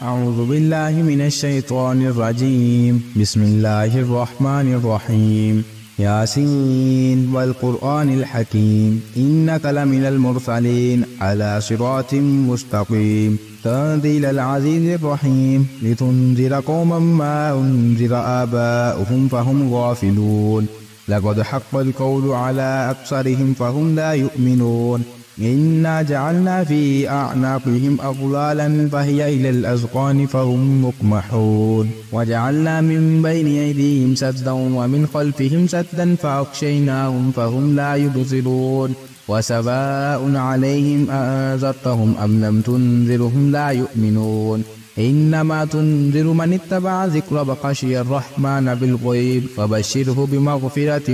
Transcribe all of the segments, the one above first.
أعوذ بالله من الشيطان الرجيم. بسم الله الرحمن الرحيم. ياسين والقرآن الحكيم إنك لمن المرسلين على صراط مستقيم تنزيل العزيز الرحيم لتنذر قوما ما أنذر آباؤهم فهم غافلون لقد حق القول على أكثرهم فهم لا يؤمنون إنا جعلنا في أعناقهم أغلالا فهي إلى الأذقان فهم مقمحون وجعلنا من بين أيديهم سدا ومن خلفهم سدا فأغشيناهم فهم لا يبصرون وسواء عليهم أأنذرتهم أم لم تنذرهم لا يؤمنون إنما تنذر من اتبع ذكر وخشي الرحمن بالغيب فبشره بمغفرة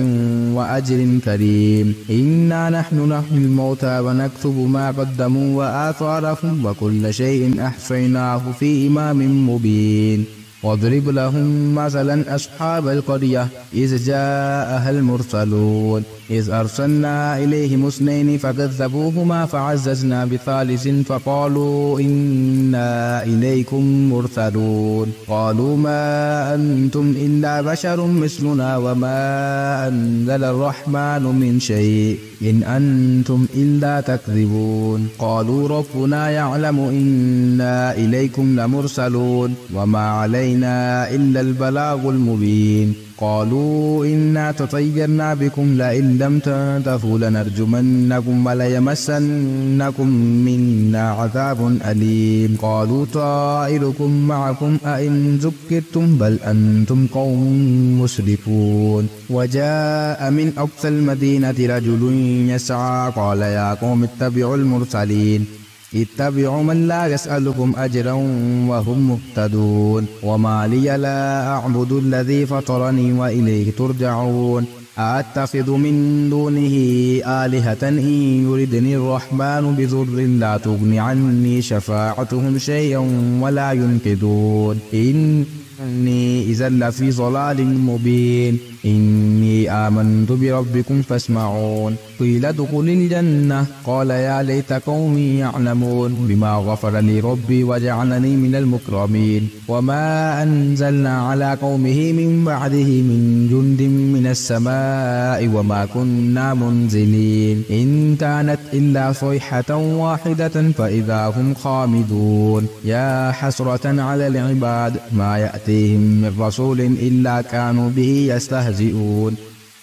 وأجر كريم. إنا نحن نحيي الموتى ونكتب ما قدموا وآثارهم وكل شيء أحصيناه في إمام مبين. واضرب لهم مثلا أصحاب القرية إذ جاءها المرسلون إذ أرسلنا إليهم اثنين فكذبوهما فعززنا بثالث فقالوا إنا إليكم مرسلون قالوا ما أنتم إلا بشر مثلنا وما أنزل الرحمن من شيء إن أنتم إلا تكذبون قالوا ربنا يعلم إنا إليكم لمرسلون وما علينا إلا البلاغ المبين قالوا إنا تطيرنا بكم لئن لم تنتهوا لنرجمنكم وليمسنكم منا عذاب أليم قالوا طائركم معكم أئن ذكرتم بل أنتم قوم مسرفون وجاء من أقصى المدينة رجل يسعى قال يا قوم اتبعوا المرسلين اتبعوا من لا يسألكم أجرا وهم مهتدون وما لي لا أعبد الذي فطرني وإليه ترجعون أأتخذ من دونه آلهة إن يردني الرحمن بضر لا تغن عني شفاعتهم شيئا ولا ينقذون إني إذا لفي ضلال مبين إني آمنت بربكم فاسمعون قيل ادخل الجنة قال يا ليت قومي يعلمون بما غفر لي ربي وجعلني من المكرمين وما أنزلنا على قومه من بعده من جند من السماء وما كنا منزلين إن كانت إلا صيحة واحدة فإذا هم خامدون يا حسرة على العباد ما يأتيهم من رسول إلا كانوا به يستهزئون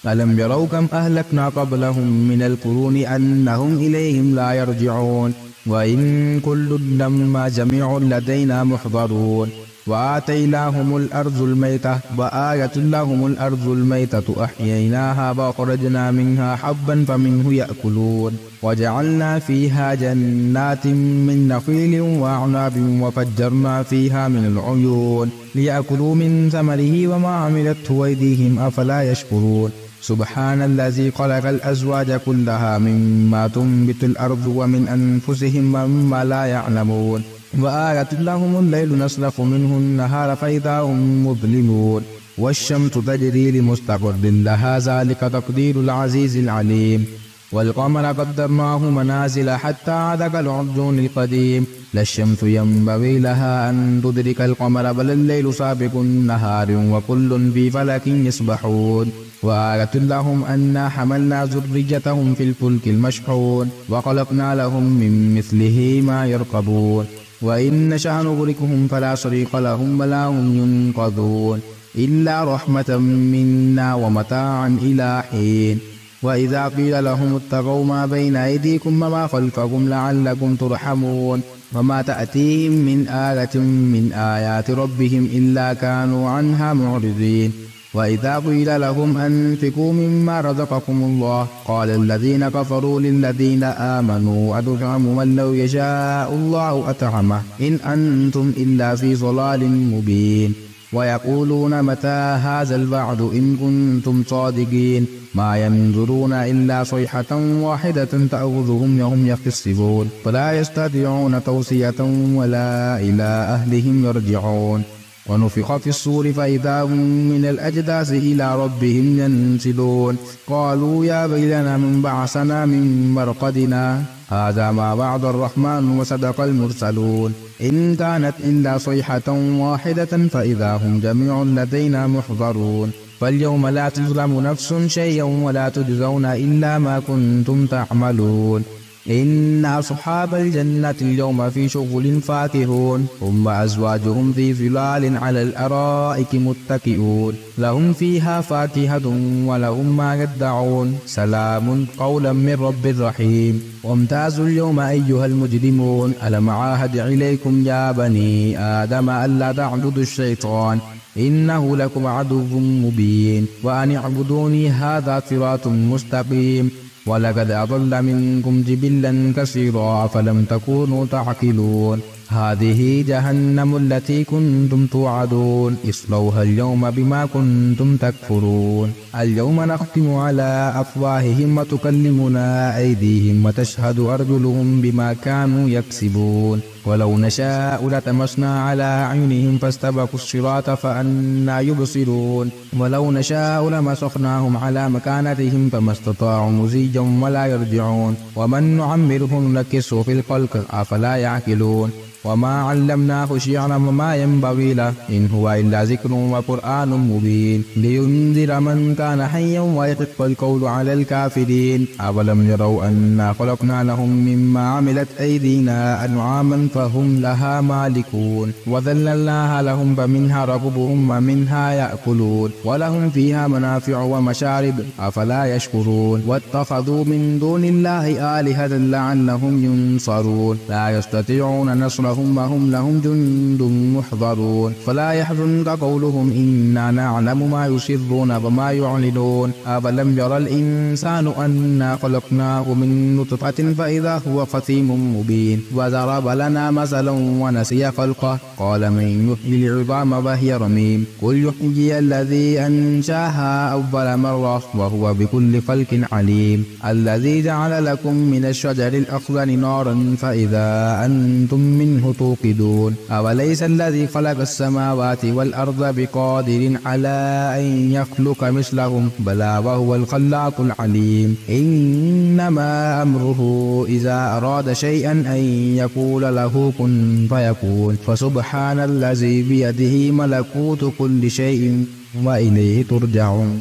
ألم يروا كم أهلكنا قبلهم من القرون أنهم إليهم لا يرجعون وإن كل لما جميع لدينا محضرون وآتيناهم الأرض الميتة وآية لهم الأرض الميتة أحييناها وأخرجنا منها حبا فمنه يأكلون وجعلنا فيها جنات من نخيل وأعناب وفجرنا فيها من العيون ليأكلوا من ثمره وما عملته أيديهم أفلا يشكرون سبحان الذي خلق الأزواج كلها مما تنبت الأرض ومن أنفسهم ومما لا يعلمون وآية لهم الليل نسلخ منه النهار فإذا هم مظلمون والشمس تجري لمستقر لها ذلك تقدير العزيز العليم والقمر قدرناه منازل حتى عاد كالعرجون القديم لا الشمس ينبغي لها أن تدرك القمر بل الليل سابق النهار وكل في فلك يسبحون وآية لهم أنا حملنا ذريتهم في الفلك المشحون وخلقنا لهم من مثله ما يركبون وإن نشأ نغرقهم فلا صريخ لهم ولا هم ينقذون إلا رحمة منا ومتاعا إلى حين وإذا قيل لهم اتقوا ما بين أيديكم وما خلفكم لعلكم ترحمون وما تأتيهم من آية من آيات ربهم إلا كانوا عنها معرضين وإذا قيل لهم أنفقوا مما رزقكم الله قال الذين كفروا للذين آمنوا أتطعمون من لو يشاء الله أطعمه إن أنتم إلا في ضلال مبين ويقولون متى هذا الوعد إن كنتم صادقين ما ينظرون إلا صيحة واحدة تأخذهم وهم يخصفون فلا يستطيعون توصية ولا إلى أهلهم يرجعون ونفخ في الصور فإذا هم من الأجداث إلى ربهم ينسلون قالوا يا ويلنا من بعثنا من مرقدنا هذا ما وعد الرحمن وصدق المرسلون إن كانت إلا صيحة واحدة فإذا هم جميع لدينا محضرون فاليوم لا تظلم نفس شيئا ولا تجزون إلا ما كنتم تعملون إن أصحاب الجنة اليوم في شغل فاكهون هم وأزواجهم في ظلال على الأرائك متكئون لهم فيها فاكهة ولهم ما يدعون سلام قولا من رب رحيم وامتازوا اليوم أيها المجرمون ألم عاهد إليكم يا بني آدم ألا تعبدوا الشيطان إنه لكم عدو مبين وأن اعبدوني هذا صراط مستقيم ولقد أضل منكم جبلا كثيرا فلم تكونوا تعقلون هذه جهنم التي كنتم توعدون اصلوها اليوم بما كنتم تكفرون اليوم نختم على أفواههم وتكلمنا أيديهم وتشهد أرجلهم بما كانوا يكسبون ولو نشاء لطمسنا على أعينهم فاستبقوا الصراط فأنى يبصرون ولو نشاء لمسخناهم على مكانتهم فما استطاعوا مزيا ولا يرجعون ومن نعمره نكسه في الخلق أفلا يعقلون وما علمناه شعرا وما ينبغي له إن هو إلا ذكر وقرآن مبين لينذر من كان حيا ويحق القول على الكافرين أولم يروا أنا خلقنا لهم مما عملت أيدينا أنعاما فهم لها مالكون وذللناها لهم فمنها ركوبهم ومنها يأكلون ولهم فيها منافع ومشارب أفلا يشكرون واتخذوا من دون الله آلهة لعلهم ينصرون لا يستطيعون نصرهم وهم لهم جند محضرون فلا يحزنك قولهم إنا نعلم ما يسرون وما يعلنون أولم يرى الإنسان أنا خلقناه من نطفة فإذا هو خصيم مبين وضرب لنا مثلا ونسي خلقه قال من يحيي العظام وهي رميم قل يحيي الذي أنشاها أول مرة وهو بكل خلق عليم الذي جعل لكم من الشجر الأخضر نارا فإذا أنتم منه توقدون أوليس الذي خلق السماوات والأرض بقادر على أن يخلق مثلهم بلى وهو الخلاق العليم إنما أمره إذا أراد شيئا أن يقول له كن فيكون فسبحان الذي بيده ملكوت كل شيء وإليه ترجعون.